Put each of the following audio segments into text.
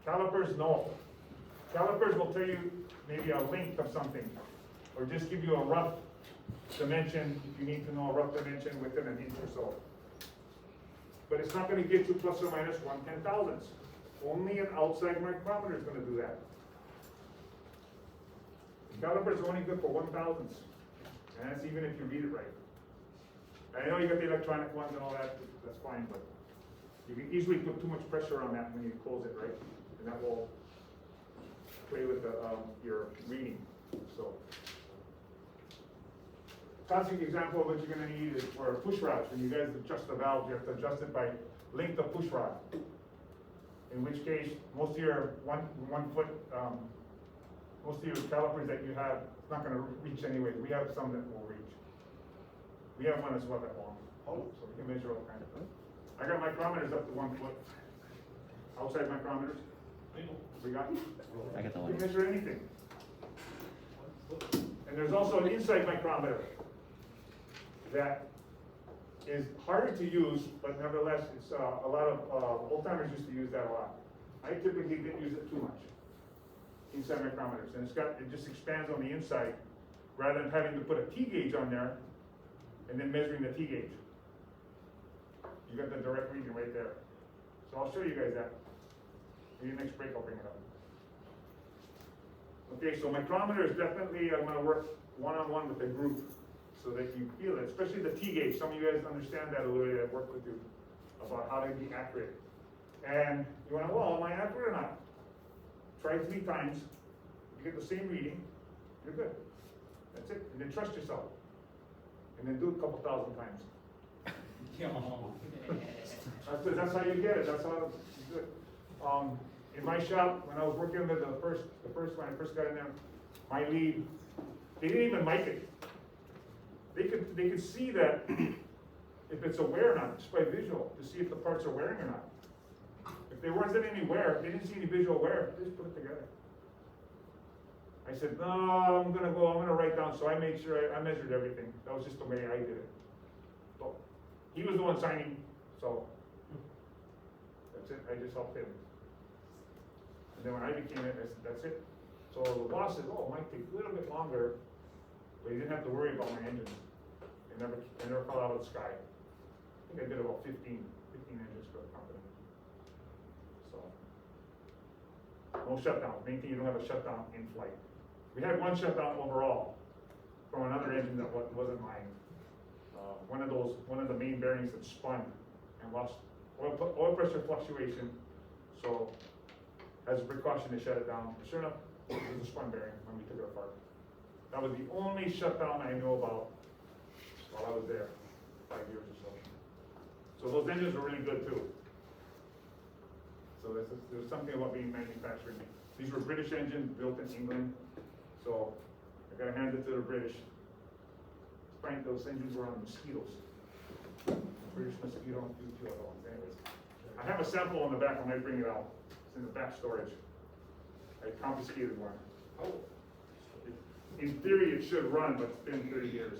Calipers, no. Calipers will tell you maybe a length of something, or just give you a rough dimension, if you need to know a rough dimension within an inch or so. But it's not gonna get you plus or minus 1/10,000. Only an outside micrometer is gonna do that. The caliper is only good for 1/1000, and that's even if you read it right. I know you got the electronic ones and all that, that's fine, but you can easily put too much pressure on that when you close it, right? And that will play with the, your reading, so. Classic example of what you're gonna need is for push rods. When you guys adjust the valve, you have to adjust it by length of push rod. In which case, most of your one foot, most of your calipers that you have, it's not gonna reach anyway. We have some that will reach. We have one that's about that long, so we can measure all kinds of things. I got micrometers up to 1 foot. Outside micrometers. We got. I got the You one. can measure anything. And there's also an inside micrometer that is harder to use, but nevertheless, it's a lot of old timers used to use that a lot. I typically didn't use it too much. Inside micrometers, and it just expands on the inside, rather than having to put a T gauge on there and then measuring the T gauge. You got the direct reading right there. So I'll show you guys that. Maybe next break I'll bring it up. Okay, so micrometer is definitely, I'm gonna work one-on-one with the group so that you feel it, especially the T gauge. Some of you guys understand that a little bit. I've worked with you about how to be accurate. And you wanna, well, am I accurate or not? Try 3 times. You get the same reading, you're good. That's it. And then trust yourself. And then do it a couple thousand times. That's how you get it. That's how it's good. In my shop, when I was working with when I first got in there, my lead, they didn't even mic it. They could see that if it's a wear or not, just by visual, to see if the parts are wearing or not. If there wasn't any wear, they didn't see any visual wear, they just put it together. I said, no, I'm gonna write down, so I made sure I measured everything. That was just the way I did it. So, he was the one signing, so, that's it, I just helped him. And then when I became it, I said, that's it. So the boss said, oh, it might take a little bit longer, but he didn't have to worry about my engine. It never fell out of the sky. I think I did about 15 engines for the company. So, no shutdown. Main thing, you don't have a shutdown in flight. We had one shutdown overall from another engine that wasn't mine. One of the main bearings that spun and lost oil pressure fluctuation. So, as a precaution, they shut it down. Sure enough, it was a spun bearing when we took it apart. That was the only shutdown I know about while I was there, 5 years or so. So those engines are really good too. So there's something about being manufactured. These were British engines built in England. So I gotta hand it to the British. Frank, those engines were on mosquitoes. British mosquito and few other ones. Anyways, I have a sample in the back. I might bring it out. It's in the back storage. I confiscated one. Oh. In theory, it should run, but it's been 30 years.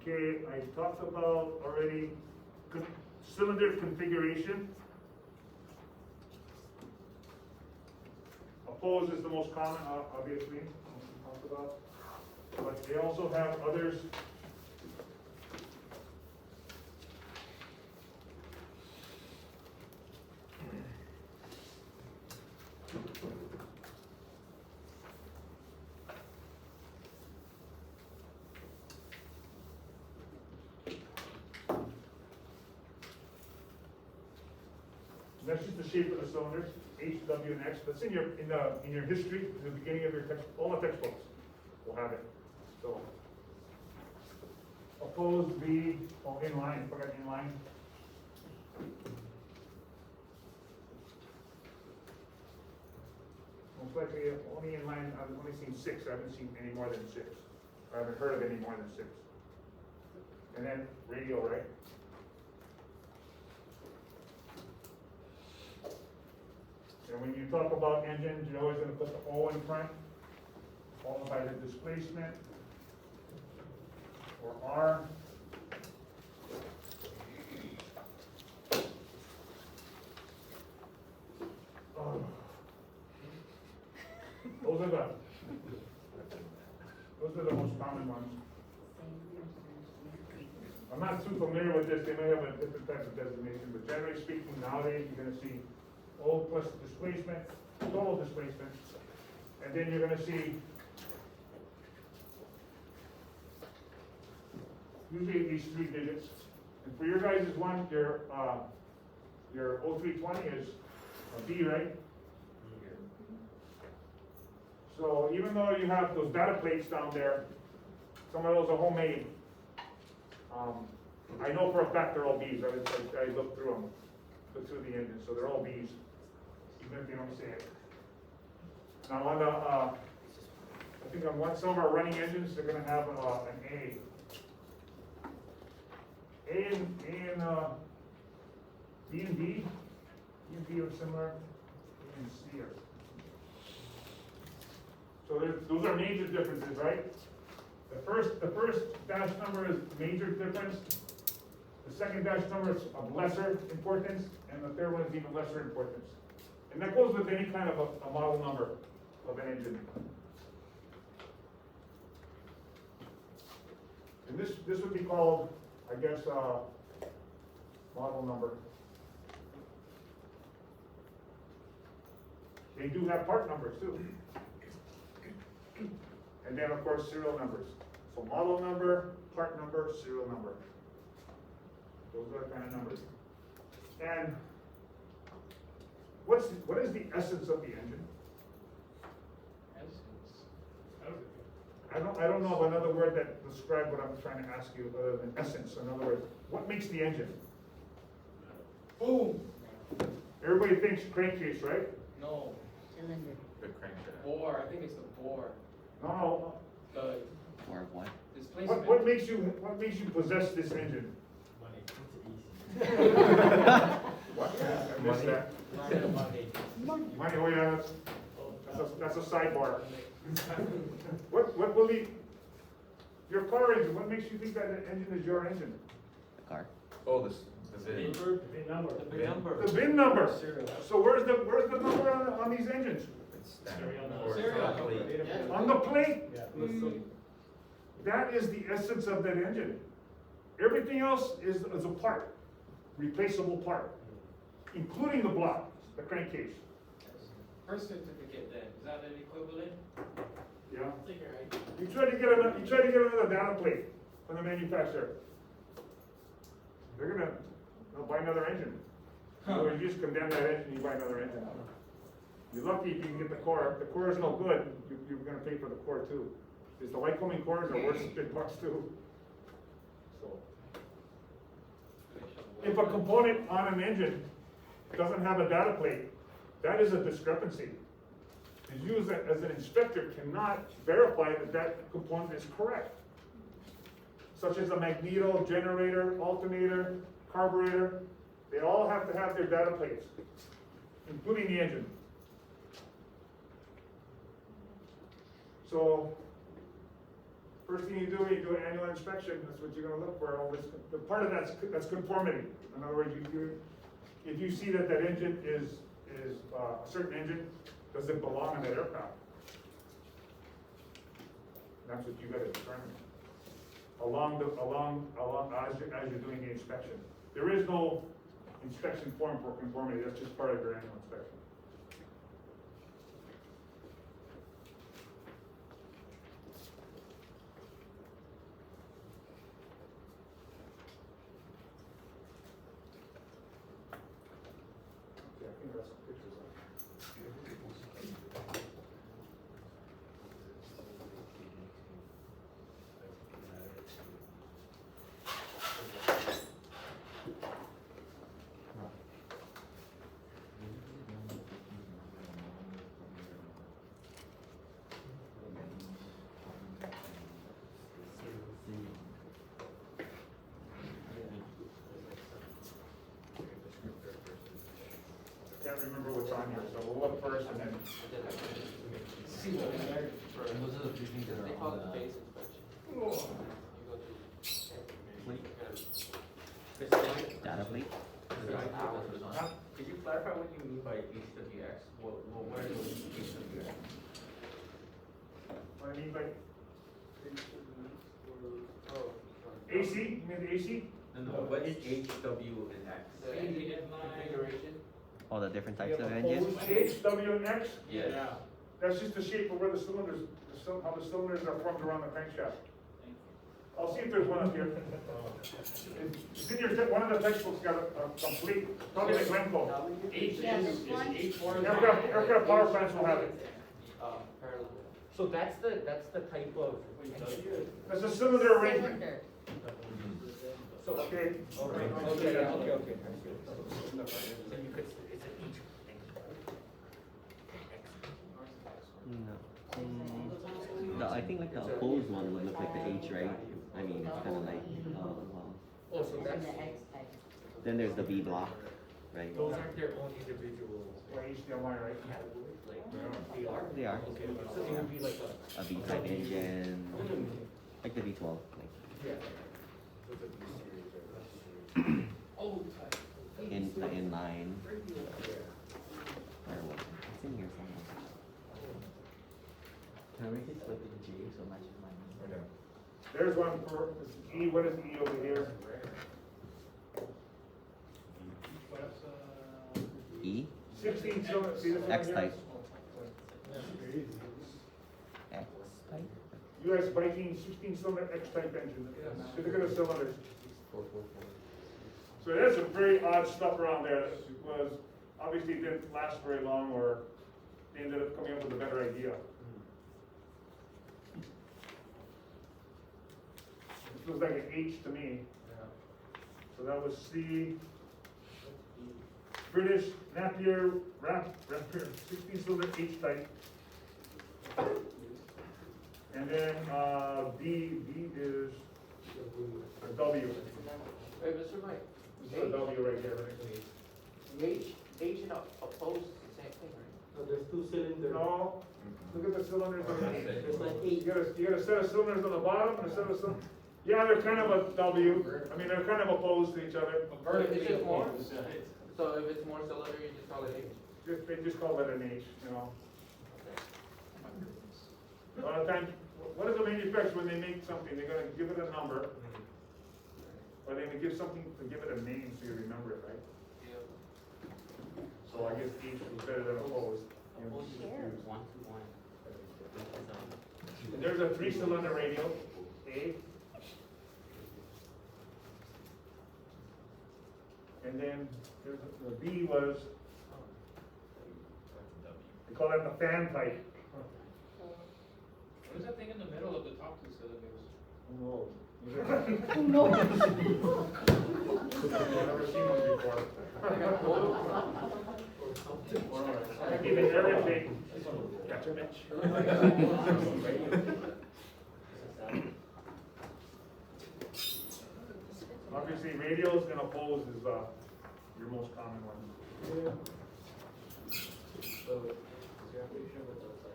Okay, I talked about already cylinder configuration. Hose is the most common, obviously, we talked about. But they also have others. That's just the shape of the cylinders, H, W, and X. That's in your history, in the beginning of your text. All the textbooks will have it. So, opposed, V, inline. Forgot inline. Most likely only inline. I've only seen 6. I haven't seen any more than 6. I haven't heard of any more than 6. And then radial, right? And when you talk about engines, you're always going to put the O in front. by the displacement, or R. Oh. Those are the most common ones. I'm not too familiar with this, they may have a different type of designation, but generally speaking, nowadays, you're gonna see O plus displacement, total displacement, and then you're gonna see usually these 3 digits. And for your guys' one, your O320 is a B, right? So even though you have those data plates down there, some of those are homemade. I know for a fact they're all B's. I looked through them, looked through the engine, so they're all B's, even if they don't say it. Now on the, I think on some of our running engines, they're going to have an A. B and B are similar. B and C are. So those are major differences, right? The first dash number is major difference. The second dash number is of lesser importance, and the third one is even lesser importance. And that goes with any kind of a model number of an engine. And this would be called, I guess, model number. They do have part numbers too. And then of course serial numbers. So model number, part number, serial number. Those are the kind of numbers. And what is the essence of the engine? I don't know of another word that describes what I'm trying to ask you other than essence. In other words, what makes the engine? Boom! Everybody thinks crankcase, right? No. Cylinder. The crankshaft. Bore. I think it's the bore. No. The Or what? displacement. What makes you possess this engine? Money. What? I missed that. Money, oh yeah, that's a sidebar. What will your car engine, what makes you think that the engine is your engine? The car. Oh, the VIN. The big number. The big number. The VIN number. Serial. So where's the number on these engines? It's standard. Serial Or it's Serial on the number. plate. Yeah. On the plate? Yeah. That is the essence of that engine. Everything else is a part, replaceable part, including the block, the crankcase. Birth certificate then, is that an equivalent? Yeah. I think you're right. You try to get another data plate from the manufacturer. They'll buy another engine. Or you just condemn that engine, you buy another engine. You're lucky if you can get the core. If the core is no good, you're gonna pay for the core too. Because the Lycoming cores are worth big bucks too. So, if a component on an engine doesn't have a data plate, that is a discrepancy. And you as an inspector cannot verify that component is correct. Such as a magneto, generator, alternator, carburetor, they all have to have their data plates, including the engine. So, first thing you do an annual inspection, that's what you're gonna look for. All this, the part of that's conformity. In other words, if you see that engine is a certain engine, does it belong in that aircraft? That's what you gotta determine. As you're doing the inspection. There is no inspection form for conformity, that's just part of your annual inspection. Okay, I think that's some pictures of it. Can't remember what's on here, so we'll look first and then. See what is there for. Those are the They call it phase inspection. You go to. Data plate? Could you clarify what you mean by HWX? What are those HWX? What I mean by Oh, AC, you mean the AC? No, what is HW and X? the engine configuration. All the different types of engines? H, W, and X? Yeah. That's just the shape of where the cylinders, how the cylinders are formed around the crankshaft. I'll see if there's one up here. It's in your, one of the textbooks got a complete, probably the Glencoe. H Yeah, is this one. H1. Aircraft power plants will have it. Parallel. So that's the type of. That's a cylinder arrangement. Cylinder. So, Okay. okay. So you could, it's an each thing. No. I think like the opposed one would look like the H, right? I mean, it's kind of like, Oh, so that's, then there's the V block, right? those aren't their own individual, Or HDMI, right? like, they are? They are. Okay, so it would be like a. A V type engine, like the V12, like Yeah. Oh, in the inline. Or what? It's in here somewhere. Can we just flip it to J so much as mine? There's one for, this is E, what is E over here? E, 16 cylinder, see this one X here? type. X type? US Viking 16 cylinder X type engine. So look at the cylinders. So there's some very odd stuff around there that was, obviously didn't last very long, or they ended up coming up with a better idea. This looks like an H to me. So that was C. British Napier Rapier 16 cylinder H type. And then B is a W. Wait, Mr. Mike. This is a W right here, right? H and opposed is the same thing, right? So there's two cylinders. No, look at the cylinders on the, There's like you eight. got a set of cylinders on the bottom and a set of cylinders. Yeah, they're kind of a W. I mean, they're kind of opposed to each other. Is it more? So if it's more cylinder, you just call it H? They just call that an H, you know. A lot of times, what does the manufacturer, when they make something, they're gonna give it a number, or they're gonna give something to give it a name so you remember it, right? So I guess H is better than opposed. You know, just confused. 1 to 1. And there's a 3-cylinder radio, A. And then there's the B was, they call that the fan type. What is that thing in the middle of the top two cylinders? Oh, Oh no. I've never seen one before. I give it everything. Gotcha, Obviously, radios and opposed is your most common one. So, is there a picture of what those like?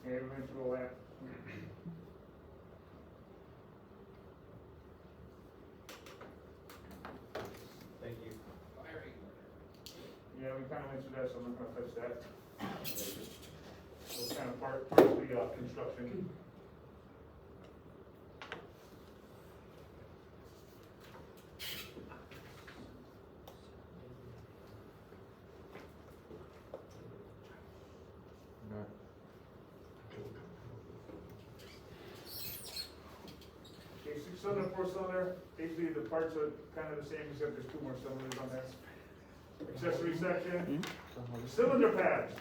Yeah, we went through all that. Thank you. Yeah, we kind of went through that, so I'm not gonna touch that. It's kind of part of the construction. Okay, 6-cylinder, 4-cylinder, basically the parts are kind of the same, except there's 2 more cylinders on there. Accessory section, Cylinder pads.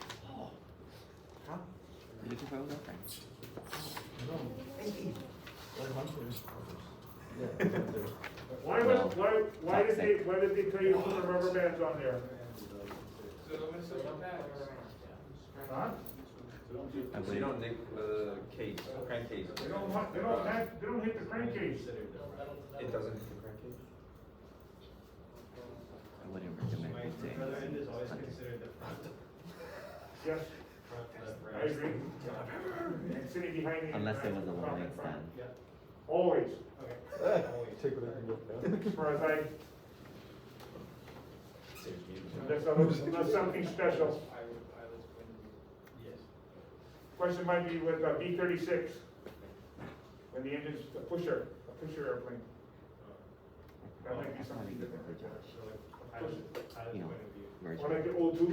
You looking for a girlfriend? Why did they tell you to put the rubber bands on there? Huh? So you don't nick the case, crankcase. They don't hit the crankcase. It doesn't hit the crankcase? I wouldn't recommend it. The other end is always considered the front. Yes, Front I agree. And sitting behind the. Unless there was a front- one night front. stand. Always, Okay. Always. Take what I can get. as far as unless something special. Yes. Question might be with B-36, when the engine's a pusher airplane. That might be something different. You know, Or Virgin, like the O2s, we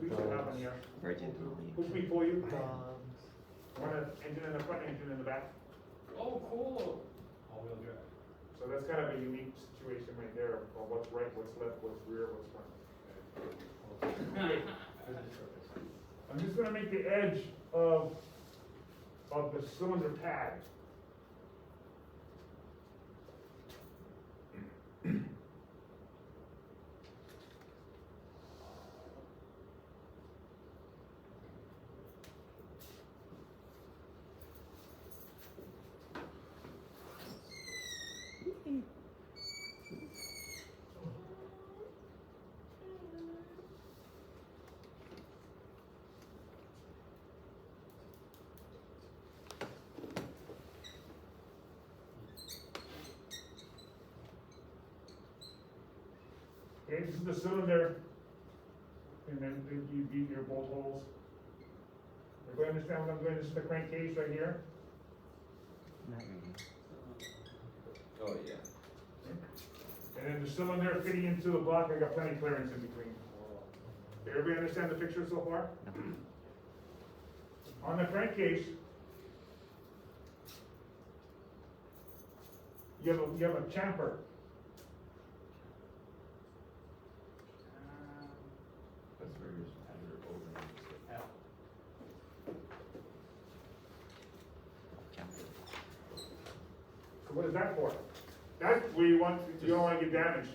used to have them here. Virgin. Push me, pull you. One engine in the front, engine in the back. Oh, cool. All-wheel drive. So that's kind of a unique situation right there, of what's right, what's left, what's rear, what's front. I'm just gonna make the edge of the cylinder pad. Okay, this is the cylinder, and then you beat your bolt holes. Everybody understand what I'm doing? This is the crankcase right here. Not really. Oh, yeah. And then the cylinder fitting into the block, I got plenty of clearance in between. Okay, everybody understand the picture so far? On the crankcase, you have a chamfer. That's where your over. So what is that for? That's where you don't want to get damaged.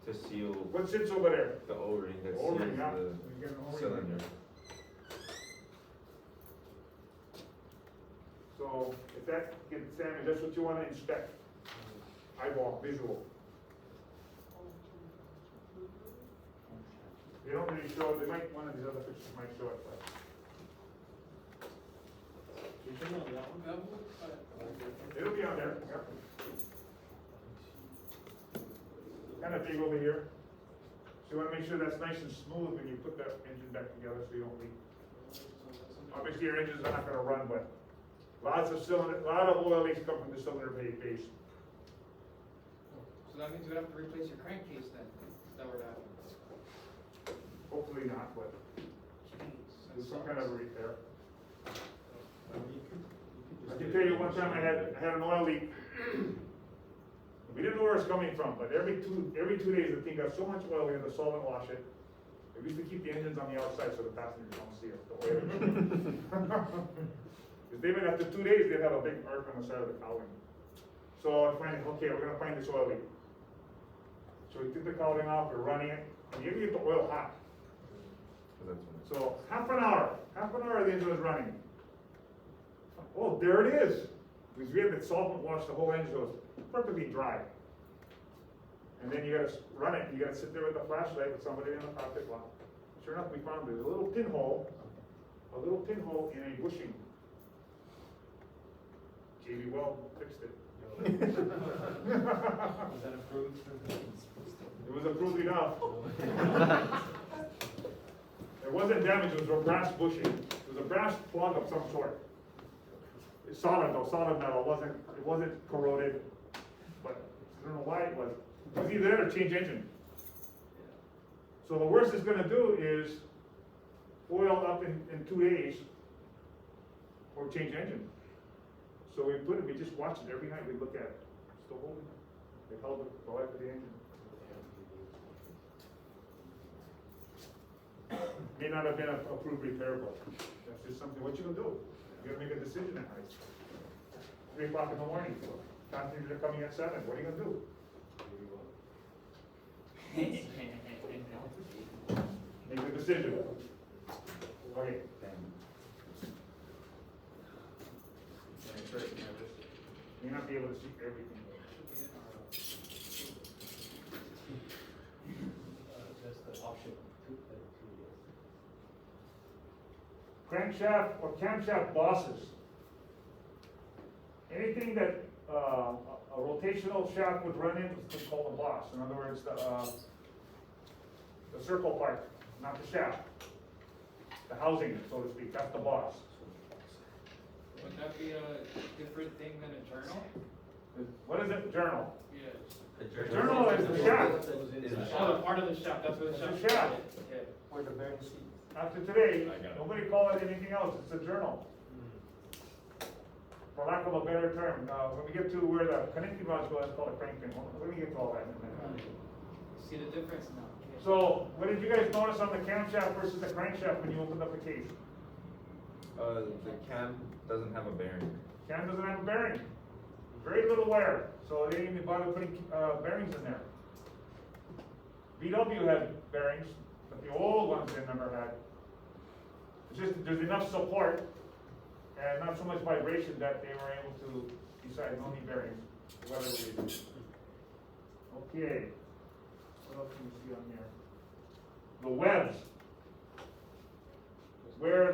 To seal What sits over there? the O-ring that seals O-ring, yeah. the You get an O-ring. cylinder. So if that gets damaged, that's what you want to inspect. Eyeball, visual. They don't really show it, one of these other pictures might show it, but. It'll be on there, yep. Kind of big over here. So you want to make sure that's nice and smooth when you put that engine back together so you don't leak. Obviously your engines are not going to run, but a lot of oil leaks come from the cylinder base. So that means you have to replace your crankcase then, if that were to happen. Hopefully not, but do some kind of a repair. I can tell you one time I had an oil leak. We didn't know where it was coming from, but every two days the thing got so much oil we had to solvent wash it. We used to keep the engines on the outside so the passengers don't see it. The oil. Because they went after 2 days, they'd have a big arc on the side of the cowling. So I find, okay, we're gonna find this oil leak. So we took the cowling off, we're running it, and you have to get the oil hot. So half an hour the engine was running. Oh, there it is. Because we had the solvent wash the whole engine, so it was perfectly dry. And then you gotta run it, you gotta sit there with a flashlight with somebody in the cockpit. Well, sure enough, we found there's a little pinhole in a bushing. JB Weld fixed it. Was that approved? It was approved enough. It wasn't damaged, it was a brass bushing. It was a brass plug of some sort. It's solid though, solid metal, it wasn't corroded, but I don't know why it was. It was either that or change engine. So the worst it's gonna do is oil up in 2 days or change engine. So we just watched it every night, we look at it. Still holding it. They held the life of the engine. not have been approved repairable. That's just something, what you gonna do? You gotta make a decision at night. 3 o'clock in the morning, passengers are coming at 7, what are you gonna do? Make a decision. Okay. May not be able to see everything. That's the option. Crankshaft or camshaft bosses. Anything that a rotational shaft would run in is called a boss. In other words, the circle part, not the shaft. The housing, so to speak, that's the boss. Would that be a different thing than a journal? What is it? Journal. Yes. The journal is the shaft. Oh, part of the shaft, that's what the It's shaft. a shaft. Okay. Where the bearing seats. After today, nobody call it anything else, it's a journal. For lack of a better term, when we get to where the connecting rods go, it's called a crank pin. Let me get to all that in a minute. See the difference now? So, what did you guys notice on the camshaft versus the crankshaft when you opened up the case? The cam doesn't have a bearing. Cam doesn't have a bearing. Very little wear, so they didn't even bother putting bearings in there. VW had bearings, but the old ones they never had. It's just, there's enough support and not so much vibration that they were able to decide no need bearings, for whatever reason. Okay. What else can you see on here? The webs. Where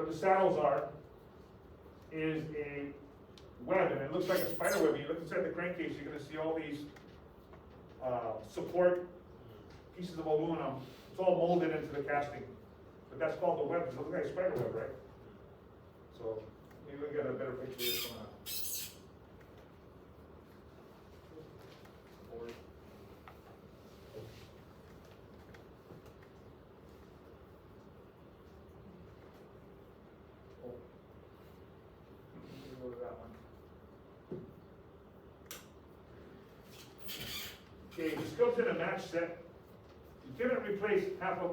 the saddles are is a web, and it looks like a spider web. You look inside the crankcase, you're gonna see all these support pieces of aluminum. It's all molded into the casting, but that's called the web. It looks like a spider web, right? So maybe we'll get a better picture here from go to that one. Okay, this comes in a match set. You cannot replace half a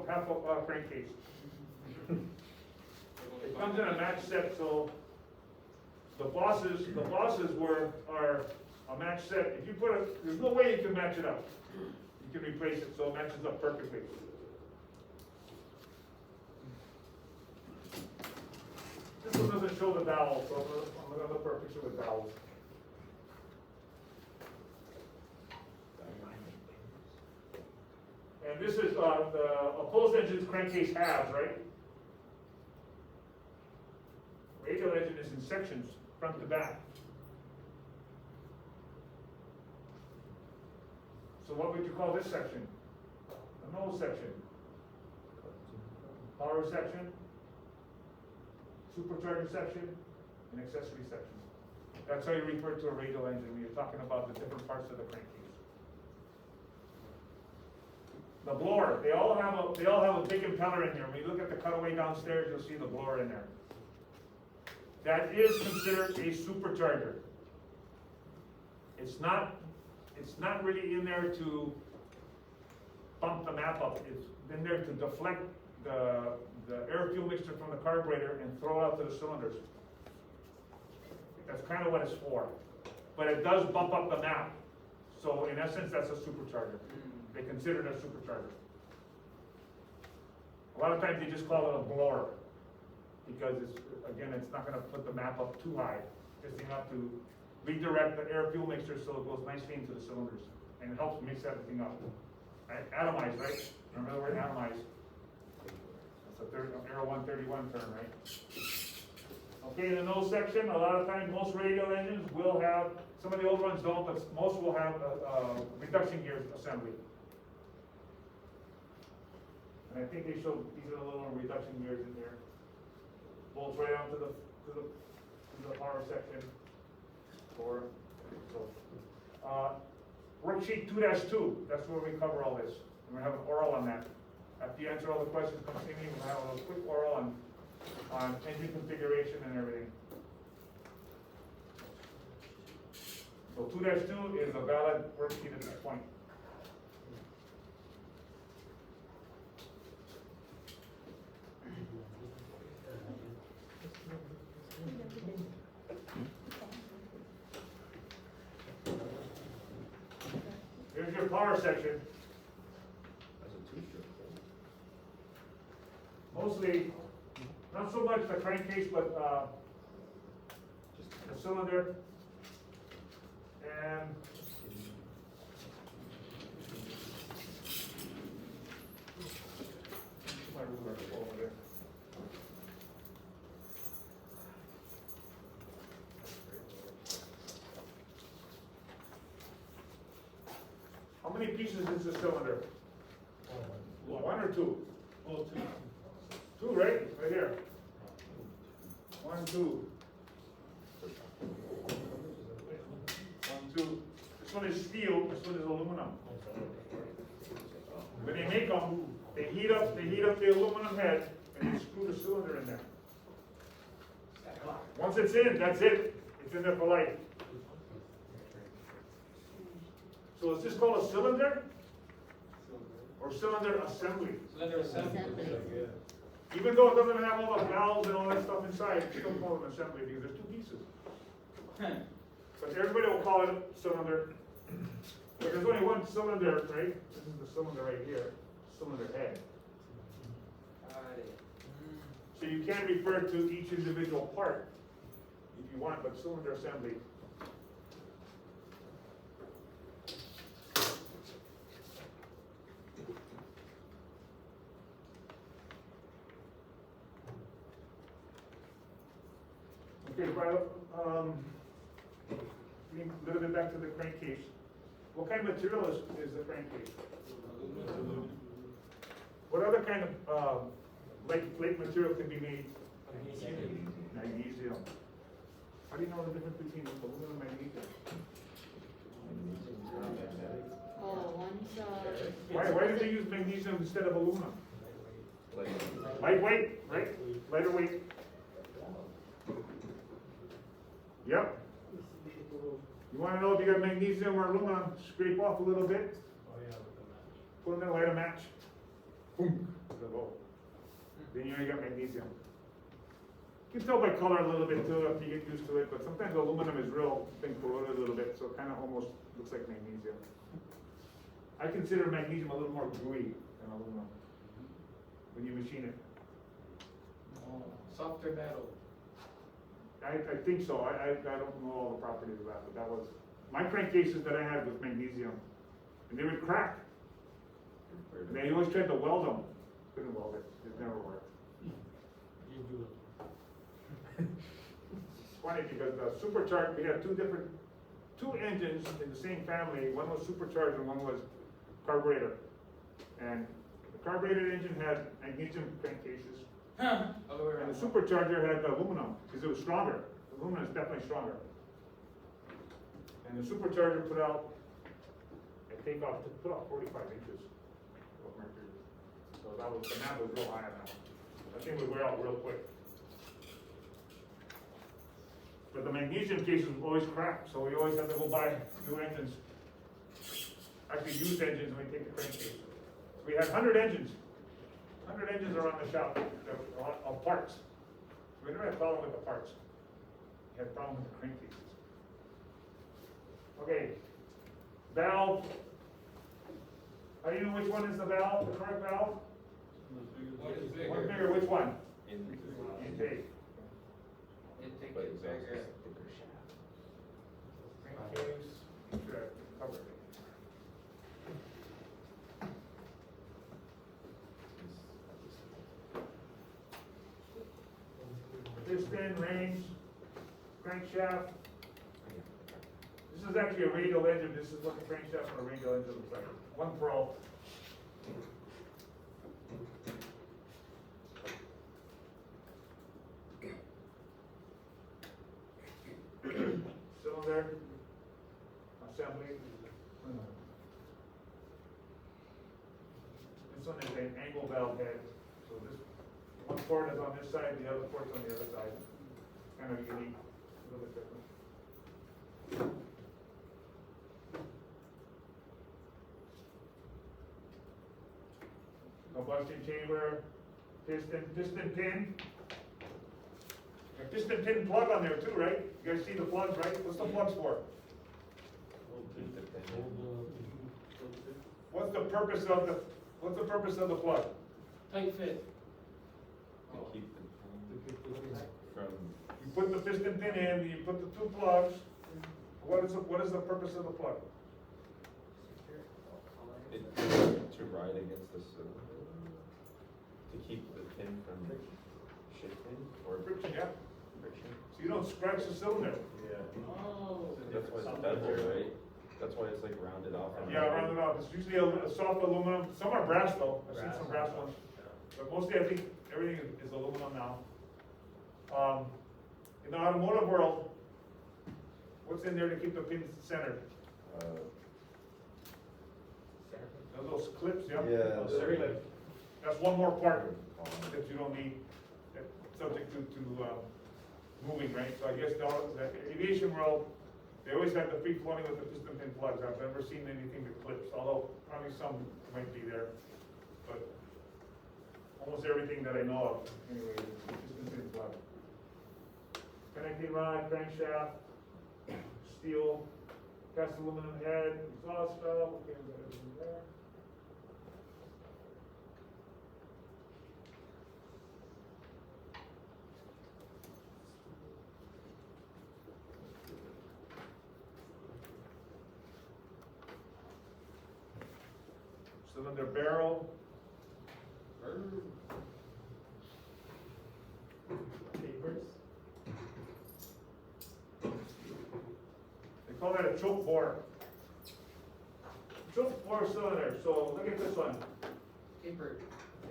crankcase. It comes in a match set, so the bosses are a match set. If you put there's no way you can match it up. You can replace it, so it matches up perfectly. This one doesn't show the dowel, so I'm gonna look for a picture with dowels. And this is the opposed engine's crankcase halves, right? Radial engine is in sections, front to back. So what would you call this section? The nose section. Power section, supercharger section, and accessory section. That's how you refer to a radial engine when you're talking about the different parts of the crankcase. The blower, they all have a big impeller in here. When you look at the cutaway downstairs, you'll see the blower in there. That is considered a supercharger. It's not really in there to bump the map up. It's in there to deflect the air fuel mixture from the carburetor and throw it out to the cylinders. That's kind of what it's for. But it does bump up the map. So in essence, that's a supercharger. They consider it a supercharger. A lot of times they just call it a blower because it's not going to put the map up too high, just enough to redirect the air fuel mixture so it goes nicely into the cylinders and it helps mix everything up. Atomize, right? Remember the word atomize? That's a Aero 131 term, right? Okay, in the nose section, a lot of times most radial engines will have, some of the old ones don't, but most will have a reduction gear assembly. And I think they show these are the little reduction gears in here. Bolts right onto the power section. Worksheet 2-2, that's where we cover all this. We're gonna have an oral on that. After you answer all the questions, come see me, we'll have a quick oral on engine configuration and everything. So 2-2 is a valid worksheet at this point. your power section. That's a two-stroke. Mostly, not so much the crankcase, but, the cylinder. And my ruler over there. How many pieces is the cylinder? One or two? Oh, two. Two, right? Right here. 1, 2. 1, 2. This one is steel, this one is aluminum. When they make them, they heat up the aluminum head and they screw the cylinder in there. Once it's in, that's it. It's in there for life. So is this called a cylinder? Or cylinder assembly? Cylinder assembly. Even though it doesn't have all the valves and all that stuff inside, it's still called an assembly because there's two pieces. But everybody will call it a cylinder. But there's only one cylinder, right? This is the cylinder right here, cylinder head. Got it. So you can refer to each individual part if you want, but cylinder assembly. Okay, Brian, getting a little bit back to the crankcase. What kind of material is the crankcase? What other kind of, plate material can be made? Magnesium. How do you know the difference between aluminum and magnesium? Oh, one's, Why did they use magnesium instead of aluminum? Like, Lightweight, right? Lighter weight. Yep. You wanna know if you got magnesium or aluminum, scrape off a little bit, Oh, yeah, with the match. put them in, light a match. Boom. Then you only got magnesium. You can tell by color a little bit too if you get used to it, but sometimes aluminum is real, been corroded a little bit, so it kinda almost looks like magnesium. I consider magnesium a little more gooey than aluminum when you machine it. Softer metal. I think so, I don't know all the properties of that, but that was, my crankcases that I had was magnesium, and they would crack. And they always tried to weld them, couldn't weld it, it never worked. You do it. It's funny because the supercharged, we had two engines in the same family, one was supercharged and one was carburetor. And the carburetor engine had magnesium crankcases, Other way and around. the supercharger had aluminum, because it was stronger. Aluminum is definitely stronger. And the supercharger put out, at takeoff, put out 45 inches of mercury. So that was, the map was real high on that one. That thing would wear out real quick. But the magnesium cases would always crack, so we always had to go buy new engines. Actually, used engines when we take the crankcase. So we had 100 engines. 100 engines around the shop of parts. We never had a problem with the parts. We had a problem with the crankcases. Okay, valve. How do you know which one is the valve, the correct valve? What is bigger? What's bigger, which one? in. Intake. Intake But is exhaust bigger. is thicker shaft. Crankcase. Sure, cover it. Piston, range, crankshaft. This is actually a radial engine. This is what the crankshaft on a radial engine looks like. One pro. Cylinder, assembly. This one is an angle valve head. So this one port is on this side, the other port's on the other side. Kind of unique, a little bit different. Combustion chamber, piston pin. A piston pin plug on there too, right? You guys see the plugs, right? What's the plugs for? what's the purpose of the plug? Tight fit. To keep the from, You put the piston pin in, you put the two plugs. What is the purpose of the plug? to ride against the cylinder, to keep the pin from shifting or Friction, yeah. friction. So you don't scratch the cylinder. Yeah. Oh. That's why it's bevel, right? That's why it's like rounded off. and Yeah, round it off. It's usually a soft aluminum. Some are brass though. I've seen some brass ones. But mostly I think everything is aluminum now. In the automotive world, what's in there to keep the pins centered? Those clips, yeah? Yeah. Those clips. That's one more part that you don't need, that's subject to moving, right? So I guess the aviation world, they always have the free floating with the piston pin plugs. I've never seen anything that clips, although probably some might be there. But almost everything that I know of, anyway, is piston pin plug. Connecting rod, crankshaft, steel, cast aluminum head, exhaust valve, okay, we got everything there. Cylinder barrel. Papers. They call that a choke bore. Choke bore cylinder, so look at this one. Tapered.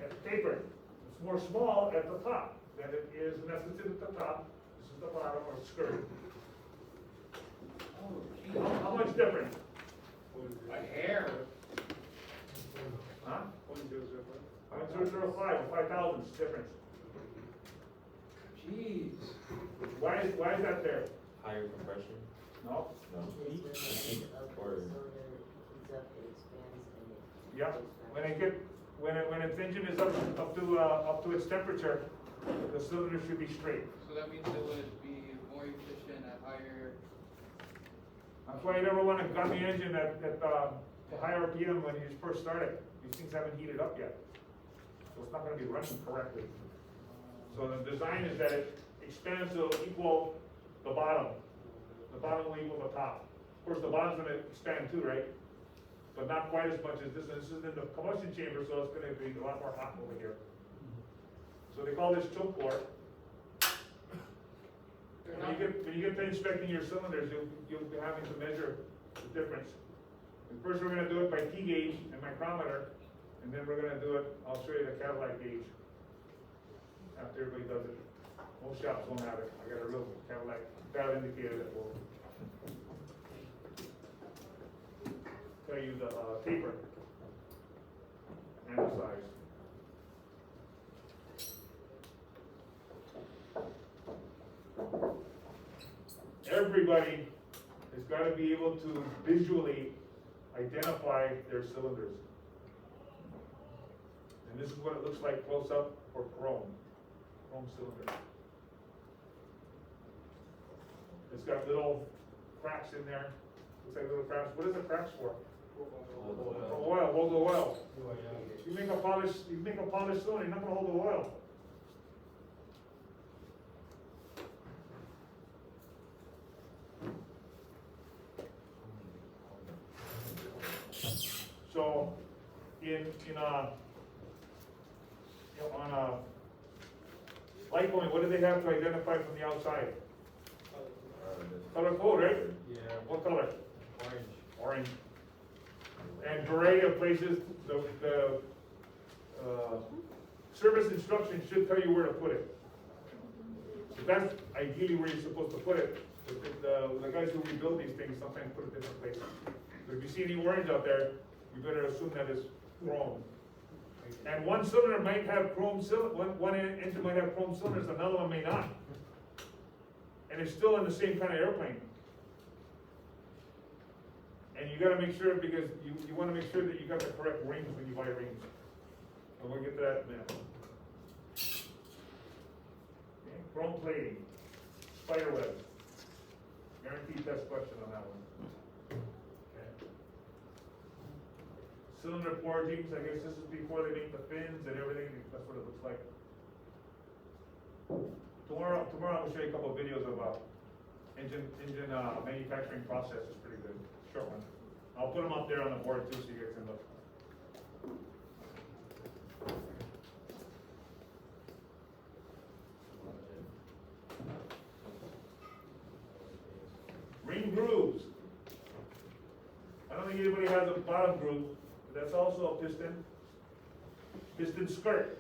It's tapered. It's more small at the top than it is, and that's what's at the top. This is the bottom or skirt. How much different? A hair. Huh? 0.005 or 5 thousandths difference. Jeez. Why is that there? Higher compression? No? No. Or Yeah, when its engine is up to its temperature, the cylinder should be straight. So that means it would be more efficient at higher. That's why you never want to gun the engine at the high RPM when you first start it. These things haven't heated up yet. So it's not gonna be running correctly. So the design is that it expands to equal the bottom. The bottom will equal the top. Of course, the bottom's gonna expand too, right? But not quite as much as this. This is in the combustion chamber, so it's gonna be a lot more hot over here. So they call this choke bore. When you get to inspecting your cylinders, you'll be having to measure the difference. And first, we're gonna do it by T gauge and micrometer, and then we're gonna do it, I'll show you the Cadillac gauge. After everybody does it. Most shops won't have it. I got a real Cadillac dial indicator that will tell you the taper and the size. Everybody has got to be able to visually identify their cylinders. And this is what it looks like close up for chrome cylinder. It's got little cracks in there. Looks like little cracks. What is the cracks for? For oil, hold the oil. You make a polished cylinder, you're not gonna hold the oil. So, on a light going, what do they have to identify from the outside? Color code, right? Yeah. What color? Orange. Orange. And variety of places, the service instructions should tell you where to put it. So that's ideally where you're supposed to put it. But the guys who rebuild these things sometimes put it different places. So if you see any orange out there, you better assume that it's chrome. And one cylinder might have chrome one engine might have chrome cylinders, another one may not. And it's still in the same kind of airplane. And you gotta make sure, because you wanna make sure that you got the correct rings when you buy rings. And we'll get to that in a minute. Okay, chrome plating, spider web. Guaranteed test question on that one. Okay. cylinder forgings, I guess this is before they make the fins and everything, that's what it looks like. Tomorrow I'm gonna show you a couple of videos of, engine manufacturing process, is pretty good, short one. I'll put them up there on the board too, so you guys can look. Ring grooves. I don't think anybody has a bottom groove, but that's also a piston. Piston skirt.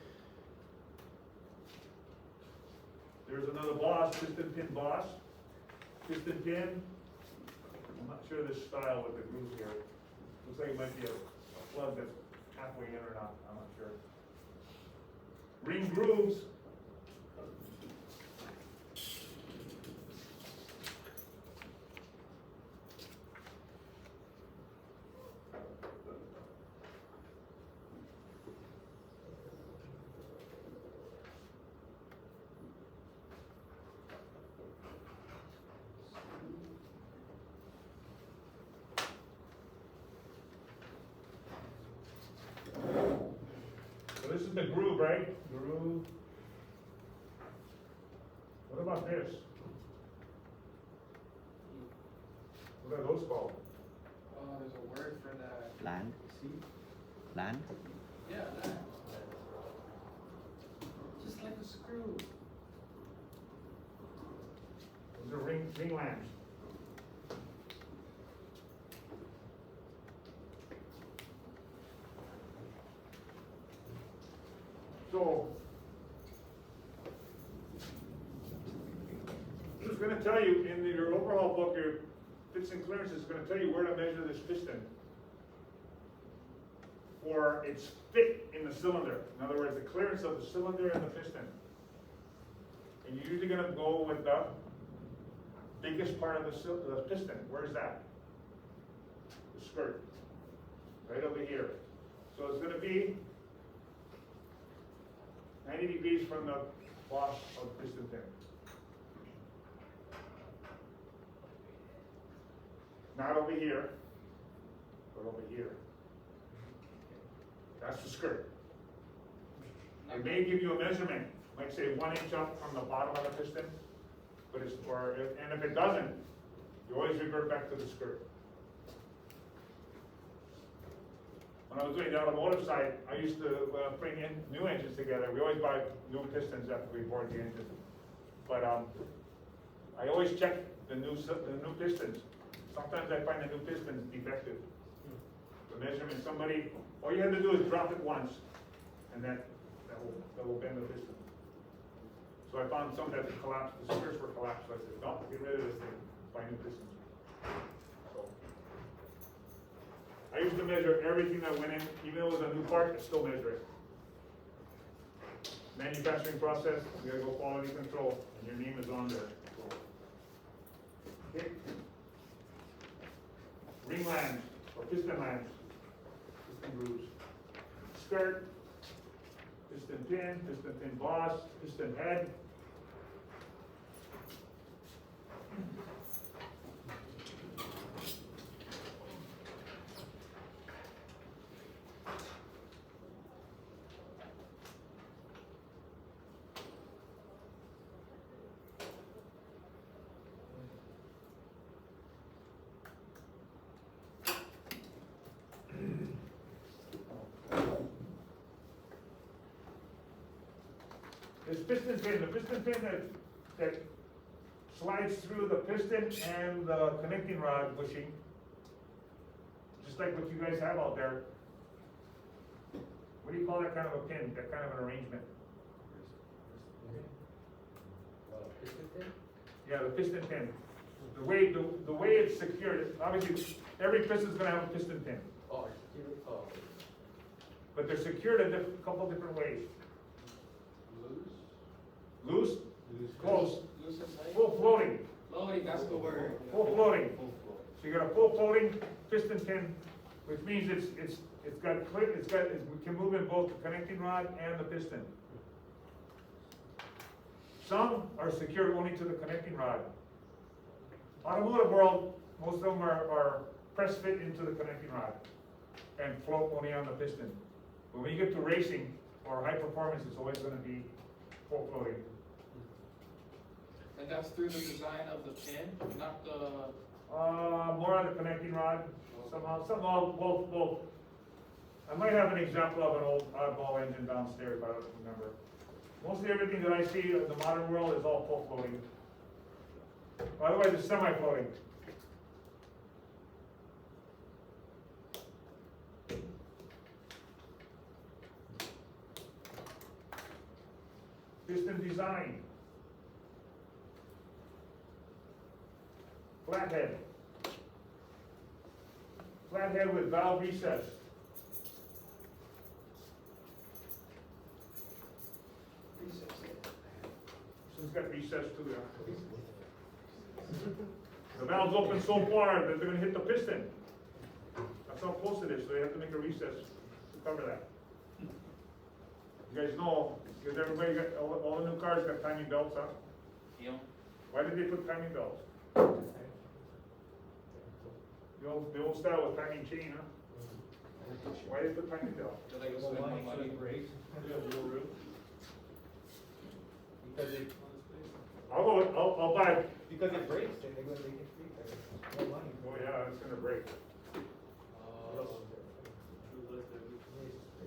There's another boss, piston pin boss. Piston pin. I'm not sure of the style with the grooves here. Looks like it might be a plug that's halfway in or not, I'm not sure. Ring grooves. So this is the groove, right? Groove. What about this? What are those called? Oh, there's a word for that. Land? Land? Yeah, that. Just like a screw. Those are ring lands. So, it's going to tell you in your overhaul book, your fits and clearances is going to tell you where to measure this piston for its fit in the cylinder. In other words, the clearance of the cylinder and the piston. And you're usually going to go with the biggest part of the piston. Where's that? The skirt. Right over here. So it's going to be 90 degrees from the boss of the piston pin. Not over here, but over here. That's the skirt. It may give you a measurement, like say 1 inch up from the bottom of the piston, but it's, and if it doesn't, you always revert back to the skirt. When I was doing the automotive side, I used to bring in new engines together. We always buy new pistons after we board the engine. But I always check the new pistons. Sometimes I find the new pistons defective. The measurement, all you have to do is drop it once, and that will bend the piston. So I found some that collapsed, the skirts were collapsed, so I said, no, get rid of this thing, buy new pistons. So, I used to measure everything that went in, even though it was a new part, I still measure it. Manufacturing process, you gotta go quality control, and your name is on there. Okay. Ring lands, or piston lands, piston grooves. Skirt, piston pin boss, piston head. This piston pin, the piston pin that slides through the piston and the connecting rod bushing, just like what you guys have out there. What do you call that kind of a pin, that kind of an arrangement? Piston pin? Yeah, the piston pin. The way it's secured, obviously, every piston's gonna have a piston pin, Oh, but they're secured a couple different ways. Loose? Loose, close, Loose and tight? full floating. Floating, that's the word. Full floating. So you got a full floating piston pin, which means it's got we can move in both the connecting rod and the piston. Some are secured only to the connecting rod. Automotive world, most of them are press fit into the connecting rod. and float only on the piston. But when you get to racing or high performance, it's always gonna be full floating. And that's through the design of the pin, not the, More on the connecting rod, somehow, both. I might have an example of an old oddball engine downstairs, but I don't remember. Mostly everything that I see in the modern world is all full floating. Otherwise, it's semi-floating. Piston design. Flathead. Flathead with valve recess. This has got recess too, yeah. The valve's open so far that they're gonna hit the piston. That's how close it is, so they have to make a recess to cover that. You guys know, because everybody got, all the new cars got timing belts, huh? Yeah. Why did they put timing belts? The old style with timing chain, huh? Why did they put timing belt? so they can spend more money. Because it, I'll buy it. because it breaks, and they're gonna make it free, more money. Oh yeah, it's gonna break.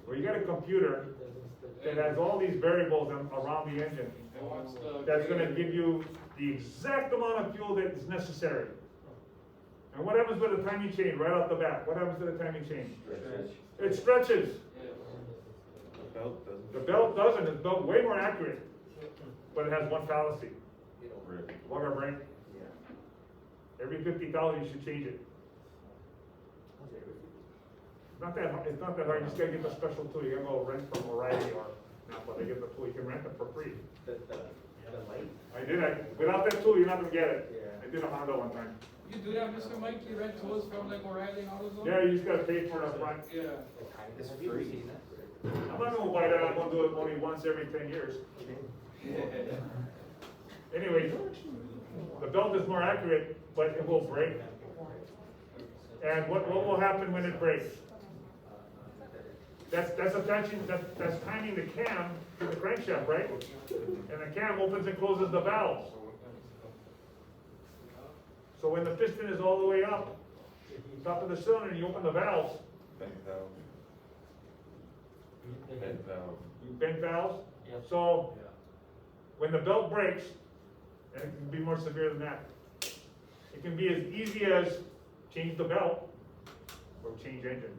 Well, you got a computer that has all these variables around the engine. It wants the. That's gonna give you the exact amount of fuel that is necessary. And what happens with the timing chain right off the bat? What happens to the timing chain? It stretches. Yeah. The belt doesn't. The belt doesn't, it's built way more accurate, but it has one fallacy. Rip. Water break. Every 50,000 you should change it. It's not that hard, you just gotta get the special tool, you gotta go rent from O'Reilly or, Napa. They get the tool, you can rent it for free. The light, Without that tool, you're not gonna get it. Yeah. I did a Honda one time. You do that, Mr. Mike, you rent tools from like O'Reilly and AutoZone? Yeah, you just gotta pay for it up front. Yeah. it's free. I'm not gonna buy that, I'm gonna do it only once every 10 years. Anyway, the belt is more accurate, but it will break. And what will happen when it breaks? That's attaching, that's timing the cam to the crankshaft, right? And the cam opens and closes the valves. So when the piston is all the way up, top of the cylinder, and you open the valves, Bent valve. Bent valve. you bend valves. So when the belt breaks, and it can be more severe than that, it can be as easy as change the belt or change engine.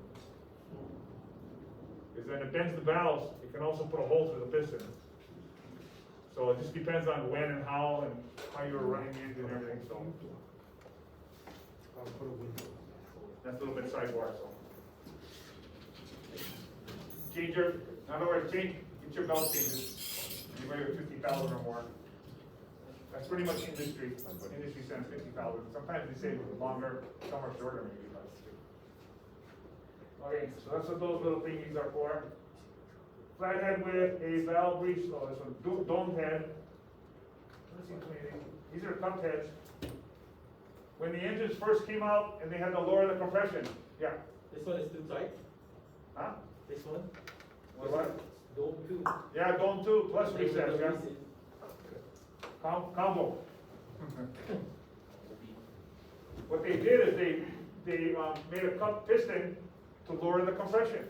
Because then it bends the valves, it can also put a hole through the piston. So it just depends on when and how you're running the engine and everything, so. That's a little bit sidebar, so. Change your, in other words, get your belt changes. Anybody with 50,000 or more. That's pretty much industry says 50,000. Sometimes they say longer, some are shorter maybe, but. Okay, so that's what those little thingies are for. Flathead with a valve breech, oh, this one, domed head. Let's see, these are cup heads. When the engines first came out and they had to lower the compression, yeah, This one is too tight, huh? this one, What? dome two. Yeah, dome two plus They recess, will yeah. release it. Combo. What they did is they made a cup piston to lower the compression.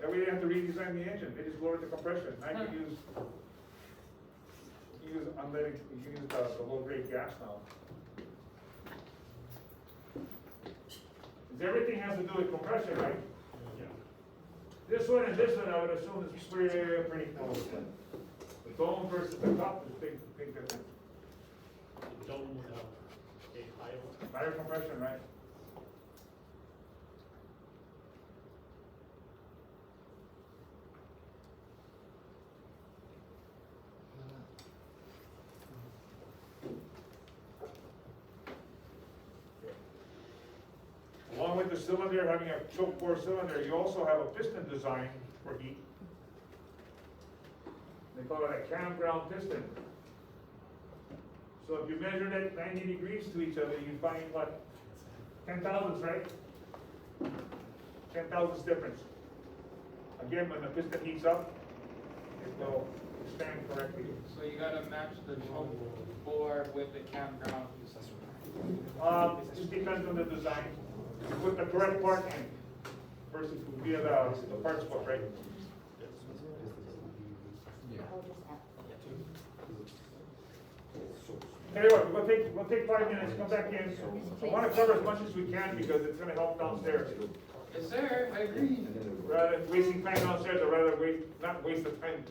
That way they didn't have to redesign the engine, they just lowered the compression. Now you can use unleaded, you can use the low grade gas now. Because everything has to do with compression, right? This one and this one, I would assume is pretty close. The dome versus the cup is big difference. Dome would have a Higher compression, right? Along with the cylinder, having a choke bore cylinder, you also have a piston design for heat. They call it a campground piston. So if you measured it 90 degrees to each other, you find what? 10 thousandths, right? 10 thousandths difference. Again, when the piston heats up, it will expand correctly. So you gotta match the choke bore with the campground. Just depends on the design. You put the correct part in versus via the parts book, right? Tell you what, we'll take 5 minutes, come back in. I wanna cover as much as we can because it's gonna help downstairs. Yes, sir, I agree. Rather than wasting time downstairs, I'd rather not waste the time